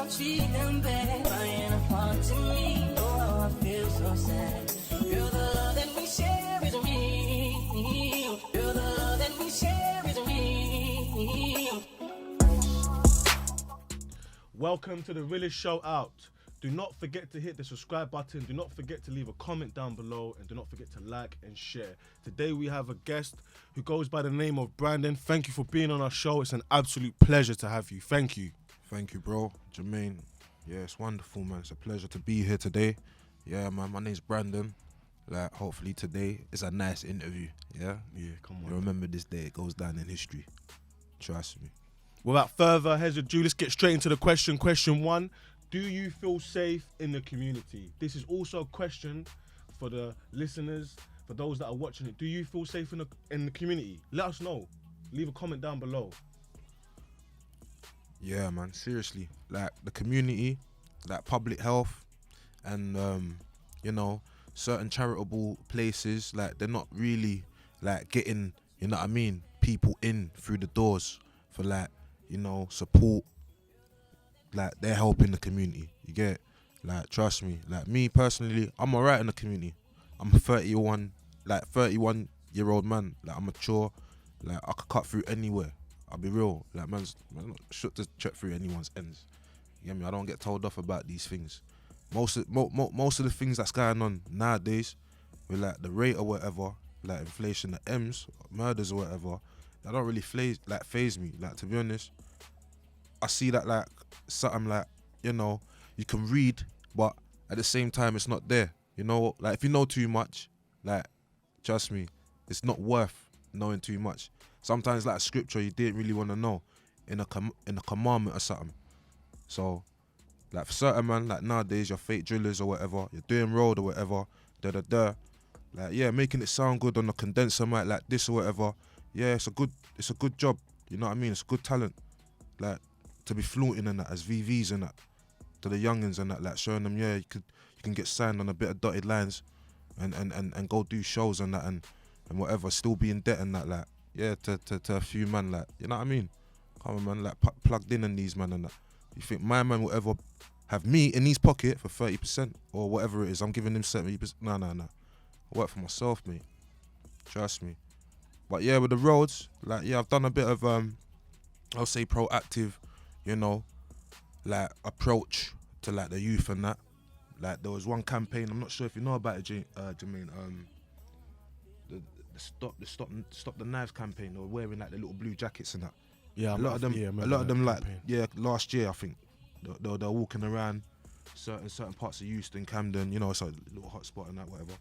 treat them bad. Crying apart to me, oh how I feel so sad. Girl, the love that we share is real. Girl, the love that we share is real. Welcome to the Realist Show Out. Do not forget to hit the subscribe button. Do not forget to leave a comment down below. And do not forget to like and share. Today we have a guest who goes by the name of Brandon. Thank you for being on our show. It's an absolute pleasure to have you. Thank you. Thank you, bro. Jermaine. Yeah, it's wonderful, man. It's a pleasure to be here today. Yeah, man, my name's Brandon. Like, hopefully today is a nice interview. Yeah? Yeah, come on. You remember this day, it goes down in history. Trust me. Without further ado, let's get straight into the question. Question one. Do you feel safe in the community? This is also a question for the listeners, for those that are watching it. Do you feel safe in the community? Let us know. Leave a comment down below. Yeah, man, seriously. Like, the community, like public health, and, you know, certain charitable places, like, they're not really, like, getting, you know what I mean, people in through the doors for, like, you know, support. Like, they're helping the community, you get it? Like, trust me, like, me personally, I'm alright in the community. I'm a 31-year-old man. Like, I'm mature. Like, I could cut through anywhere. I'll be real. Like, man's not shook to check through anyone's ends. You get me? I don't get told off about these things. Most of the things that's going on nowadays, with like the rate or whatever, like inflation, the M's, murders or whatever, that don't really phase me. Like, to be honest, I see that like something like, you know, you can read, but at the same time it's not there. You know, like if you know too much, like, trust me, it's not worth knowing too much. Sometimes like a scripture you didn't really want to know in a commandment or something. So like for certain man, like nowadays you're fake drillers or whatever, you're doing road or whatever, like yeah, making it sound good on a condenser mic like this or whatever. Yeah, it's a good job. You know what I mean? It's a good talent. Like, to be flaunting and that as VVs and that to the youngins and that, like showing them, yeah, you can get signed on a bit of dotted lines and go do shows and that and whatever, still be in debt and that, like, yeah, to a few man, like, you know what I mean? Come on, man, like plugged in these man and that. You think my man will ever have me in his pocket for 30% or whatever it is? I'm giving him 70%. No. I work for myself, mate. Trust me. But yeah, with the roads, like, yeah, I've done a bit of I'll say proactive, you know, like approach to like the youth and that. Like, there was one campaign, I'm not sure if you know about it, Jermaine, the stop the knives campaign. They were wearing like the little blue jackets and that. Yeah, a lot of them campaign. like, yeah, last year I think they're walking around certain parts of Houston, Camden, you know, it's a little hot spot and that, whatever.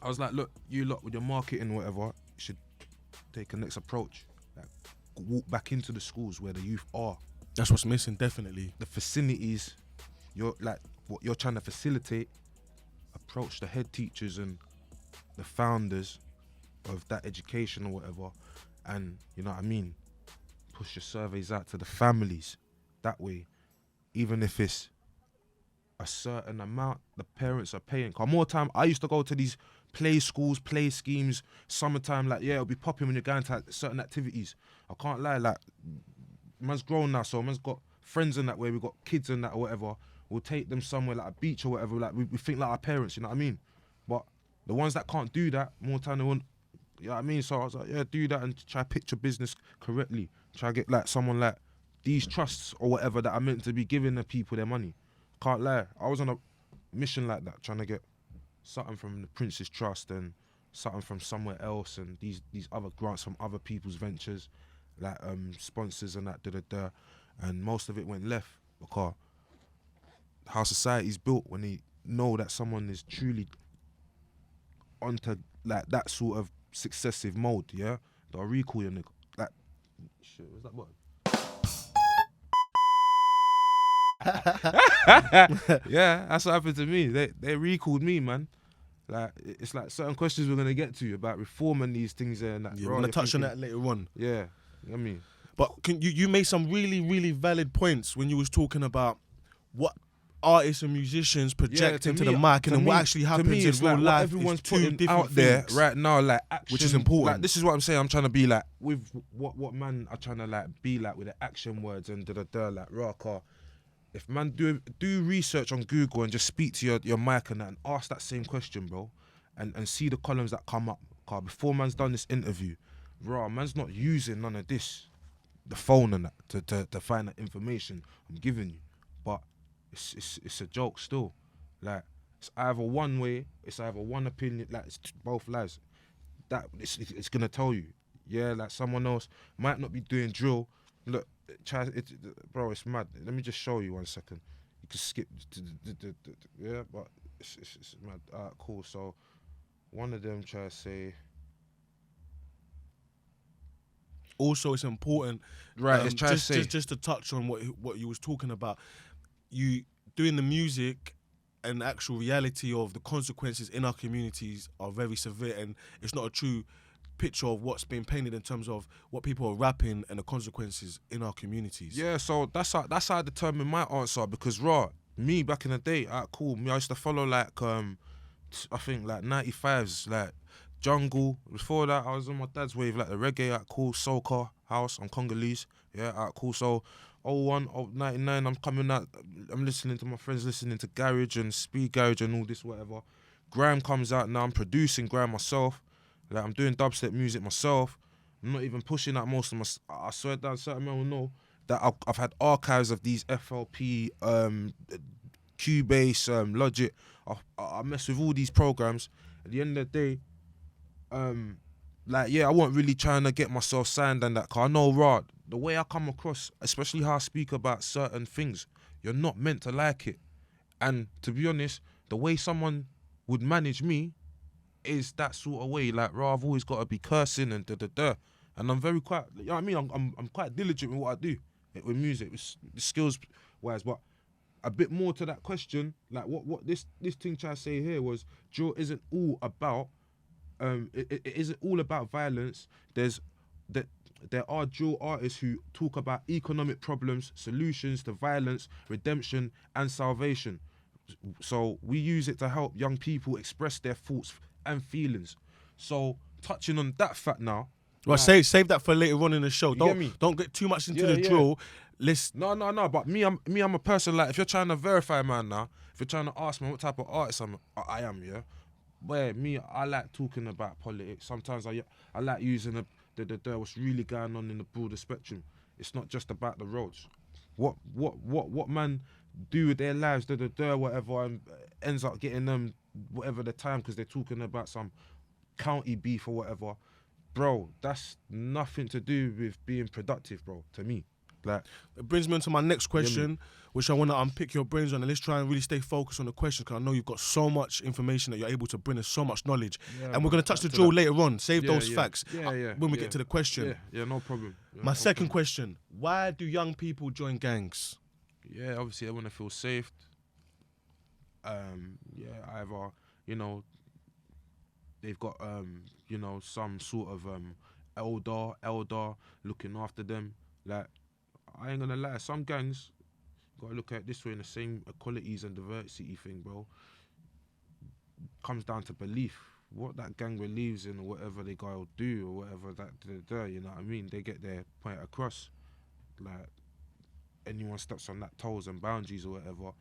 I was like, look, you lot with your marketing, whatever, you should take a next approach. Like, walk back into the schools where the youth are. That's what's missing, definitely. The facilities, you're like what you're trying to facilitate. Approach the head teachers and the founders of that education or whatever, and you know what I mean, push your surveys out to the families. That way, even if it's a certain amount the parents are paying. Cause more time, I used to go to these play schools, play schemes, summertime, like, yeah, it'll be popping when you're going to certain activities. I can't lie, like, man's grown now, so man's got friends in that way, we got kids in that or whatever. We'll take them somewhere like a beach or whatever, like we think like our parents, you know what I mean? But the ones that can't do that, more time they want, you know what I mean? So I was like, yeah, do that and try to pitch your business correctly. Try to get like someone like these trusts or whatever that are meant to be giving the people their money. Can't lie, I was on a mission like that, trying to get something from the Prince's Trust and something from somewhere else and these other grants from other people's ventures, like sponsors and that, and most of it went left because how society's built, when they know that someone is truly onto like that sort of successive mode, yeah, they'll recall your nigga. Like, shit, what's that button? Yeah, that's what happened to me. They recalled me, man. Like, it's like certain questions we're gonna get to about reform and these things and that. Yeah, we're gonna touch on that later on. Yeah, you know what I mean. But you made some really, really valid points when you was talking about what artists and musicians project to into me- the mic, to and then what me- actually to happens me, in it's real like what life everyone's is two putting different out there things. right now, like action, Which is important. Like, this is what I'm saying. I'm trying to be like with what man are trying to like be like with the action words and like rocker. If man do research on Google and just speak to your mic and that and ask that same question, bro, and see the columns that come up. Car before man's done this interview, man's not using none of this, the phone and that to find that information I'm giving you. But it's a joke still. Like, it's either one way, it's either one opinion, like it's both lies. That it's gonna tell you. Yeah, like someone else might not be doing drill. Look, bro, it's mad. Let me just show you 1 second. You can skip yeah, but it's mad. Alright, cool. So one of them try to say. Also, it's important, Right, it's trying to say. just to touch on what you was talking about. You doing the music and the actual reality of the consequences in our communities are very severe, and it's not a true picture of what's being painted in terms of what people are rapping and the consequences in our communities. Yeah, so that's how I determine my answer, because me back in the day, cool. Me, I used to follow like I think like 95s, like jungle. Before that, I was on my dad's wave, like the reggae, cool, soca, house. I'm Congolese, yeah, cool. So 01, 99, I'm coming out. I'm listening to my friends, listening to garage and speed garage and all this whatever. Grime comes out now. I'm producing grime myself. Like, I'm doing dubstep music myself. I'm not even pushing out most of my. I swear down, certain men will know that I've had archives of these FLP, Cubase, Logic. I mess with all these programs. At the end of the day, like, yeah, I wasn't really trying to get myself signed and that. Cause I know, the way I come across, especially how I speak about certain things, you're not meant to like it. And to be honest, the way someone would manage me is that sort of way. Like, I've always got to be cursing and and I'm very quite, you know what I mean? I'm quite diligent with what I do with music, with skills wise. But a bit more to that question, like what this thing trying to say here was, drill isn't all about it isn't all about violence. There are drill artists who talk about economic problems, solutions to violence, redemption and salvation. So we use it to help young people express their thoughts and feelings. So touching on that fact now. Well, like, save that for later on in the show. get me? Don't get too much into Yeah, the yeah. drill. Listen, No. But me, I'm a person, like, if you're trying to verify man now, if you're trying to ask me what type of artist I am, yeah. Where me, I like talking about politics. Sometimes I like using the what's really going on in the broader spectrum. It's not just about the roads. What man do with their lives, whatever, and ends up getting them whatever the time because they're talking about some county beef or whatever. Bro, that's nothing to do with being productive, bro, to me. Like, it brings me on to my next question, which I want to unpick your brains on, and let's try and really stay focused on the question, because I know you've got so much information that you're able to bring us, so much knowledge. And we're going to touch the drill later on. Save those facts when we get to the question. Yeah, no problem. Yeah, my second question, why do young people join gangs? Yeah, obviously they want to feel safe. Either, they've got, some sort of elder looking after them. Like, I ain't gonna lie, some gangs, gotta look at it this way, in the same equalities and diversity thing, bro, comes down to belief. What that gang believes in, or whatever they gotta do, or whatever you know what I mean? They get their point across. Like, anyone steps on that toes and boundaries or whatever,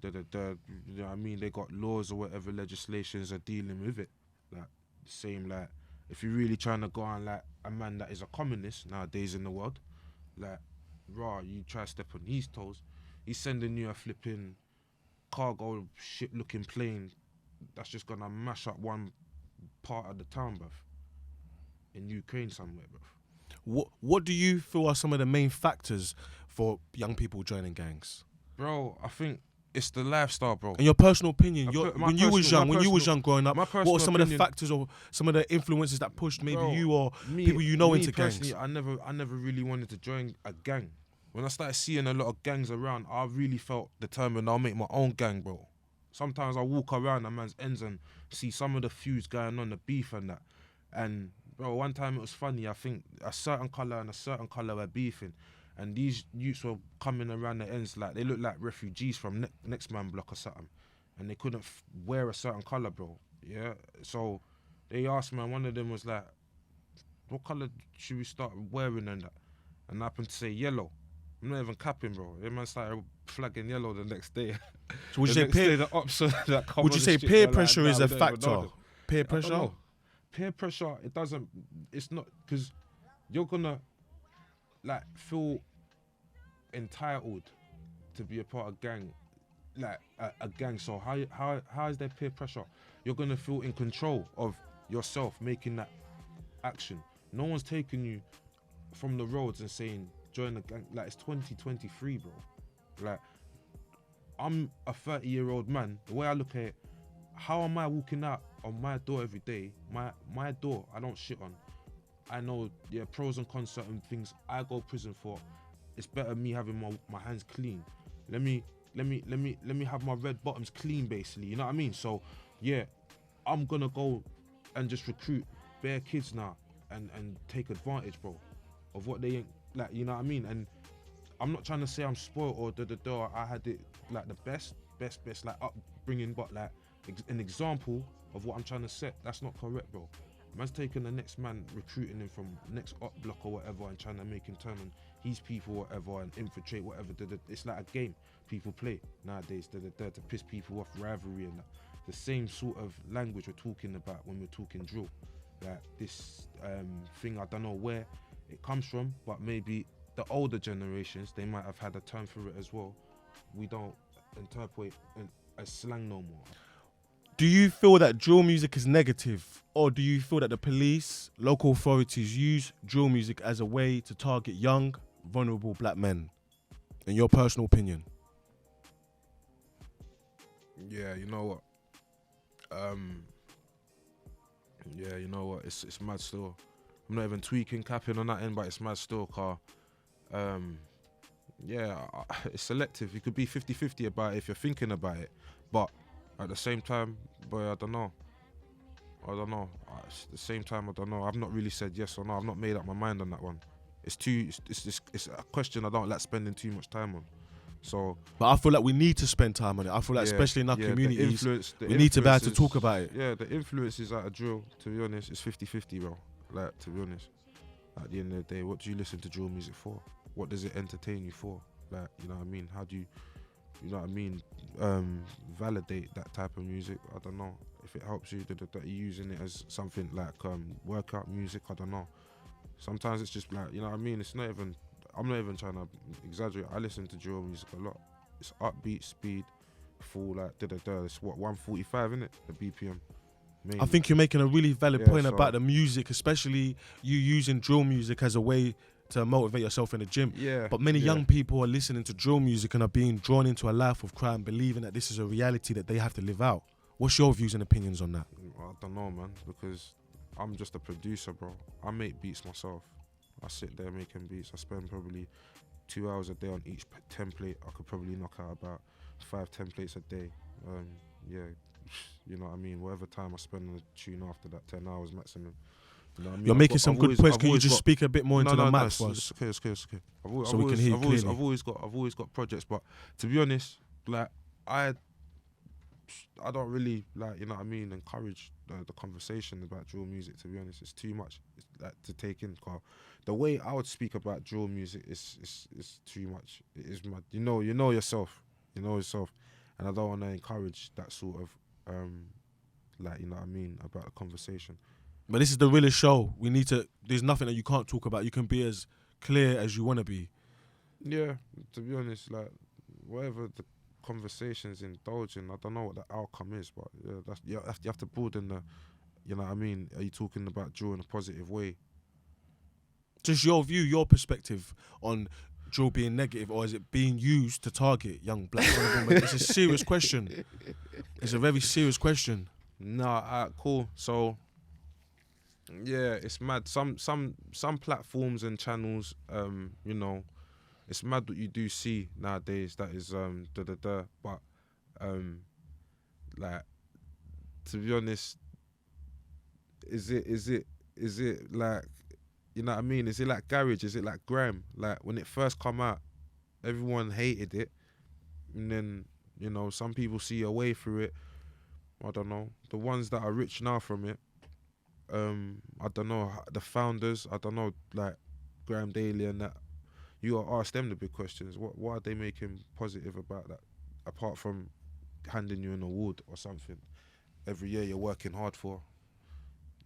you know what I mean? They got laws or whatever, legislations are dealing with it. Like, same, like, if you're really trying to go on like a man that is a communist nowadays in the world, like, you try to step on his toes, he's sending you a flipping cargo ship looking plane that's just gonna mash up one part of the town, bruv, in Ukraine somewhere, bruv. What do you feel are some of the main factors for young people joining gangs? Bro, I think it's the lifestyle, bro. In your personal opinion, when you was young growing up, what were some of the factors or some of the influences that pushed maybe you or people you know into gangs? I never really wanted to join a gang. When I started seeing a lot of gangs around, I really felt determined I'll make my own gang, bro. Sometimes I walk around a man's ends and see some of the feuds going on, the beef and that. And, bro, one time it was funny, I think a certain colour and a certain colour were beefing. and these youths were coming around the ends like they looked like refugees from next man block or something, and they couldn't wear a certain colour, bro. Yeah, so they asked me, and one of them was like, what colour should we start wearing and that? And I happened to say yellow. I'm not even capping, bro. The man started flagging yellow the next day. So would you say would you say peer pressure is a factor? Peer pressure? Peer pressure, it doesn't, it's not, because you're gonna like feel entitled to be a part of gang, like a gang. So how is there peer pressure? You're gonna feel in control of yourself making that action. No one's taking you from the roads and saying join the gang. Like, it's 2023, bro. Like, I'm a 30-year-old man. The way I look at it, how am I walking out on my door every day? My door, I don't shit on. I know pros and cons, certain things I go prison for. It's better me having my hands clean. Let me have my red bottoms clean, basically. You know what I mean? So yeah, I'm gonna go and just recruit bare kids now and take advantage, bro, of what they ain't like. You know what I mean? And I'm not trying to say I'm spoiled or I had it like the best like upbringing, but like an example of what I'm trying to set. That's not correct, bro. Man's taking the next man, recruiting him from next up block or whatever, and trying to make him turn on his people or whatever and infiltrate whatever. It's like a game people play nowadays to piss people off, rivalry and that. The same sort of language we're talking about when we're talking drill. Like this thing, I don't know where it comes from, but maybe the older generations, they might have had a term for it as well. We don't interpret as slang no more. Do you feel that drill music is negative, or do you feel that the police, local authorities use drill music as a way to target young, vulnerable black men? In your personal opinion? Yeah, you know what? Yeah, you know what? It's mad still. I'm not even tweaking, capping on that end, but it's mad still, car. Yeah, it's selective. You could be 50-50 about it if you're thinking about it, but at the same time, boy, I don't know. At the same time, I don't know. I've not really said yes or no. I've not made up my mind on that one. It's a question I don't like spending too much time on. So, but I feel like we need to spend time on it. I feel like, especially in our communities, we need to be able to talk about it. Yeah, the influences out of drill, to be honest, it's 50-50, bro. Like, to be honest, at the end of the day, what do you listen to drill music for? What does it entertain you for? Like, you know what I mean? How do you know what I mean, validate that type of music? I don't know. If it helps you, that you're using it as something like workout music, I don't know. Sometimes it's just like, you know what I mean? It's not even, I'm not even trying to exaggerate. I listen to drill music a lot. It's upbeat, speed, full, like, it's what, 145, innit? The BPM. Mainly. I think you're making a really valid point about the music, especially you using drill music as a way to motivate yourself in the gym. Yeah. But many young people are listening to drill music and are being drawn into a life of crime, believing that this is a reality that they have to live out. What's your views and opinions on that? I don't know, man, because I'm just a producer, bro. I make beats myself. I sit there making beats. I spend probably 2 hours a day on each template. I could probably knock out about 5 templates a day. Yeah, you know what I mean? Whatever time I spend on a tune after that, 10 hours maximum. You know what I mean? You're making some good points. Can you just speak a bit more into the mic for us? It's okay. So we can hear you clearly. I've always got projects, but to be honest, like I don't really, like, you know what I mean, encourage the conversation about drill music. To be honest, it's too much. It's like to take in. Cause the way I would speak about drill music is too much. It is mad. You know yourself. You know yourself, and I don't want to encourage that sort of like, you know what I mean, about a conversation. But this is the Realist Show. We need to. There's nothing that you can't talk about. You can be as clear as you want to be. Yeah, to be honest, like whatever the conversation's indulging, I don't know what the outcome is, but yeah, you have to broaden the. You know what I mean? Are you talking about drill in a positive way? Just your view, your perspective on drill being negative, or is it being used to target young black women? It's a serious question. It's a very serious question. Nah, cool. So. Yeah, it's mad. Some platforms and channels, you know, it's mad what you do see nowadays. That is but like, to be honest, is it like, you know what I mean? Is it like garage? Is it like grime? Like when it first come out, everyone hated it, and then you know some people see a way through it. I don't know. The ones that are rich now from it, I don't know the founders. I don't know like Graham Daly and that. You gotta ask them the big questions. What are they making positive about that? Apart from handing you an award or something every year you're working hard for.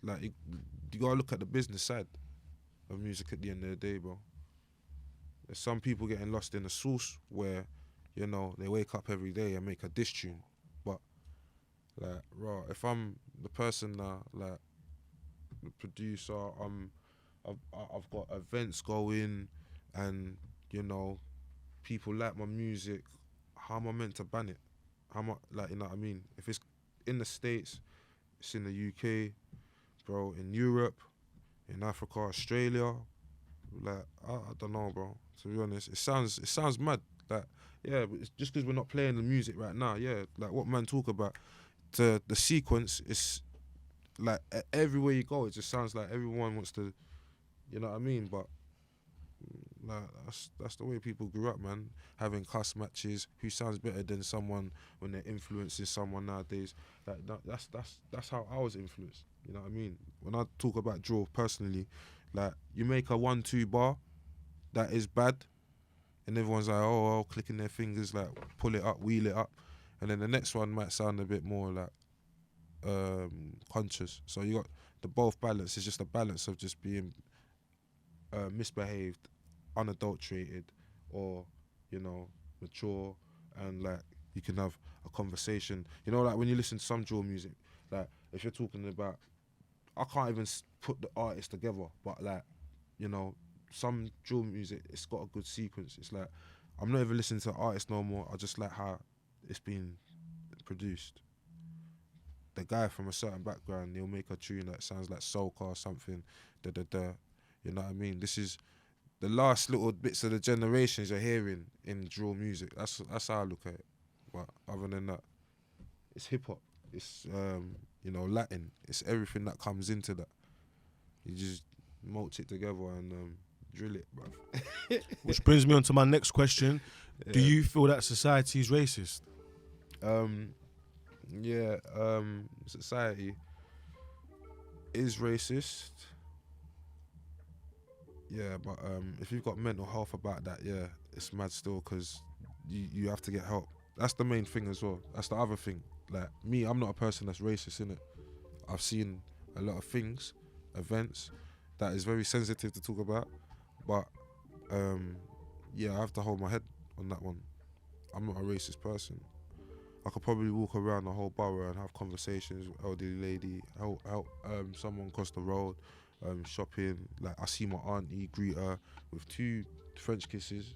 Like you gotta look at the business side of music at the end of the day, bro. There's some people getting lost in the sauce where, you know, they wake up every day and make a diss tune. But like, raw, if I'm the person now, like the producer, I've got events going, and you know, people like my music. How am I meant to ban it? How am I, like, you know what I mean? If it's in the States, it's in the UK, bro, in Europe, in Africa, Australia, like I don't know, bro. To be honest, it sounds mad. Like, yeah, but it's just because we're not playing the music right now, yeah. Like what man talk about, the sequence is like everywhere you go, it just sounds like everyone wants to, you know what I mean? But like that's the way people grew up, man. Having cuss matches, who sounds better than someone when they're influencing someone nowadays. Like that's how I was influenced. You know what I mean? When I talk about drill personally, like you make a 1-2 bar that is bad, and everyone's like, oh, clicking their fingers, like pull it up, wheel it up, and then the next one might sound a bit more like conscious. So you got the both balance. It's just a balance of just being misbehaved, unadulterated, or you know, mature, and like you can have a conversation. You know, like when you listen to some drill music, like if you're talking about, I can't even put the artist together, but like, you know, some drill music, it's got a good sequence. It's like I'm not even listening to the artist no more. I just like how it's been produced. The guy from a certain background, he'll make a tune that sounds like soca or something. Da da da. You know what I mean? This is the last little bits of the generations you're hearing in drill music. That's how I look at it. But other than that, it's hip hop. It's you know, Latin. It's everything that comes into that. You just mulch it together and drill it, bruv. Which brings me on to my next question. Yeah. Do you feel that society is racist? Yeah, society is racist. Yeah, but if you've got mental health about that, yeah, it's mad still, because you have to get help. That's the main thing as well. That's the other thing. Like me, I'm not a person that's racist, innit? I've seen a lot of things, events that is very sensitive to talk about, but yeah, I have to hold my head on that one. I'm not a racist person. I could probably walk around the whole borough and have conversations with elderly lady, help someone cross the road, shopping. Like I see my auntie, greet her with 2 French kisses.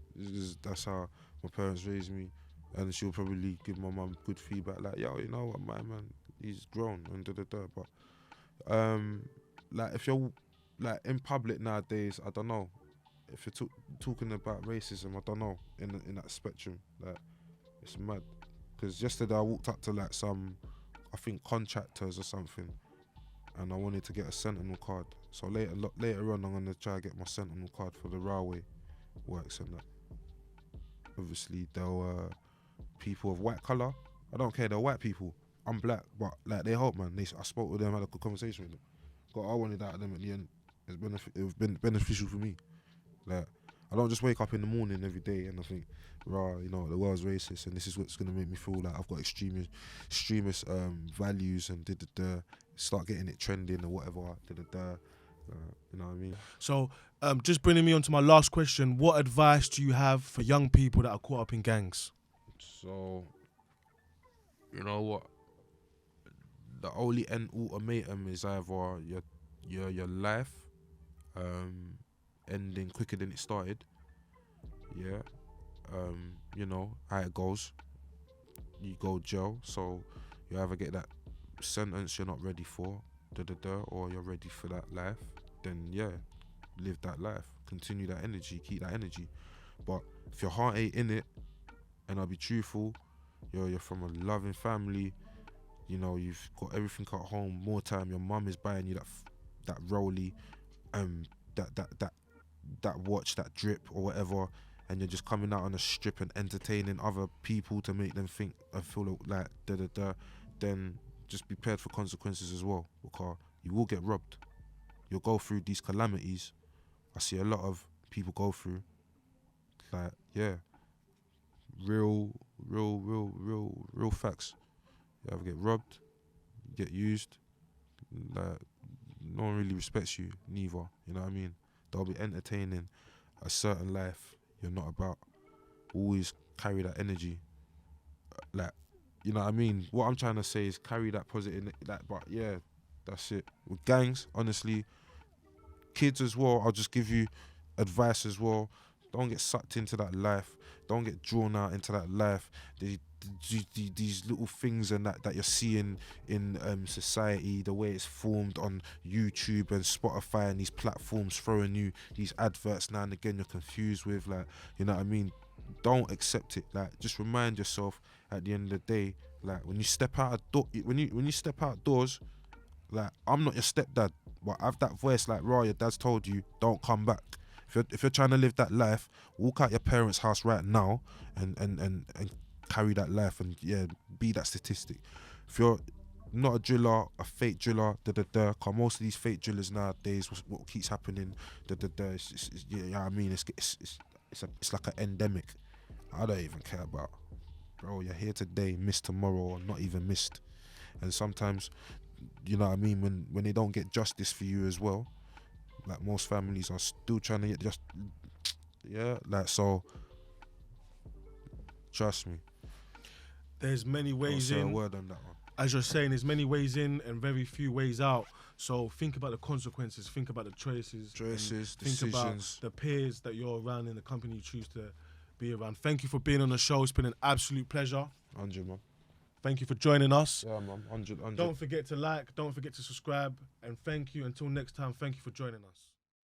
That's how my parents raised me, and she'll probably give my mum good feedback. Like, yo, you know what, my man, he's grown and da da da. But like if you're like in public nowadays, I don't know. If you're talking about racism, I don't know in that spectrum. Like it's mad. Because yesterday I walked up to like some, I think contractors or something, and I wanted to get a sentinel card. So later on I'm gonna try to get my sentinel card for the railway works and that. Obviously there were people of white colour. I don't care, they're white people. I'm black, but like they help, man. I spoke with them, had a good conversation with them. Got what I wanted out of them at the end. It's been beneficial for me. Like I don't just wake up in the morning every day and I think, rah, you know, the world's racist and this is what's gonna make me feel like I've got extremist values and start getting it trending or whatever. You know what I mean? So, just bringing me on to my last question, what advice do you have for young people that are caught up in gangs? So, you know what? The only end ultimatum is either your life ending quicker than it started. Yeah. You know how it goes. You go jail, so you either get that sentence you're not ready for, or you're ready for that life. Then yeah, live that life, continue that energy, keep that energy. But if your heart ain't in it, and I'll be truthful, you're from a loving family. You know, you've got everything at home, more time. Your mum is buying you that rollie, that watch, that drip or whatever, and you're just coming out on a strip and entertaining other people to make them think and feel like then just be prepared for consequences as well, because you will get robbed. You'll go through these calamities. I see a lot of people go through, like, yeah, real facts. You ever get robbed, you get used, like, no one really respects you, neither, you know what I mean? They'll be entertaining a certain life you're not about. Always carry that energy, like, you know what I mean? What I'm trying to say is carry that positive, that, but yeah, that's it. With gangs, honestly, kids as well, I'll just give you advice as well. Don't get sucked into that life. Don't get drawn out into that life. These little things and that you're seeing in society, the way it's formed on YouTube and Spotify and these platforms throwing you these adverts now and again you're confused with, like, you know what I mean? Don't accept it. Like, just remind yourself at the end of the day, like, when you step out when you step outdoors, like, I'm not your stepdad, but I have that voice like, raw, your dad's told you, don't come back. If you're trying to live that life, walk out your parents' house right now and carry that life and, yeah, be that statistic. If you're not a driller, a fake driller, cause most of these fake drillers nowadays, what keeps happening, it's, yeah, I mean, it's like an endemic. I don't even care about, bro, you're here today, missed tomorrow, or not even missed. And sometimes, you know what I mean, when they don't get justice for you as well, like, most families are still trying to get just, yeah, like, so trust me. There's many ways Don't say in. a word on that one. As you're saying, there's many ways in and very few ways out. So think about the consequences. Think about the choices. Choices, think about decisions. the peers that you're around and the company you choose to be around. Thank you for being on the show. It's been an absolute pleasure. 100, man. Thank you for joining us. Yeah, man. 100. Don't forget to like. Don't forget to subscribe. And thank you. Until next time, thank you for joining us.